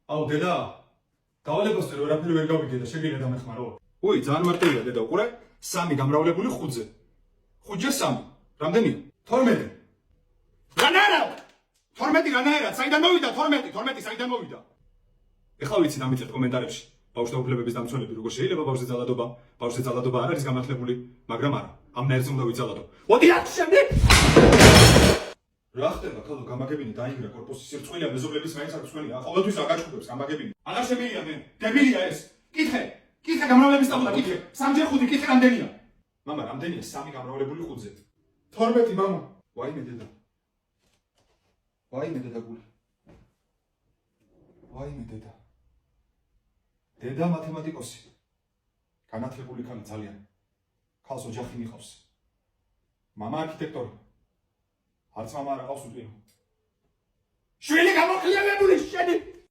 აუ დედა, დავალებას წერო, ვერაფერი ვერ გავიგე და შეგიძლია დამეხმარო. უი, ძალიან მარტივია დედა, უყურე? 3 გამრავლებული 5-ზე. 5-ჯერ 3. რამდენია? 12. რანაერა? 12 რანაერა? საიდან მოვიდა 12? 12 საიდან მოვიდა? ეხლა ვიცი დამიწერთ კომენტარებში. ბავშვთა უფლებების დამცველები როგორ შეიძლება ბავშვზე ძალადობა? ბავშვზე ძალადობა არ არის განათლებული, მაგრამ არა. ამ ნაირს უნდა ვიცალადო. მოდი აქ შემდეგ. რა ხდება, ქალო, გამაგებინე დაინგრა კორპუსის სირცხვილია, მეზობლების მაინც აქვს თქვენია. ყოველთვის რა გაჩხუბებს, გამაგებინე. აღარ შემიძლია მე. დებილია ეს. კითხე. კითხე გამრავლების ტაბლა, კითხე. 3-ჯერ 5, კითხე რამდენია? მამა, რამდენია 3 გამრავლებული 5-ზე? 12, მამა. ვაიმე დედა. ვაიმე დედა გული. ვაიმე დედა. დედა მათემატიკოსი. განათლებული ქალი ძალიან. ქალს ოჯახი მიყავს. მამა არქიტექტორი. არც მამა არ ყავს უტვინო. შვილი გამოყლიებებული შენი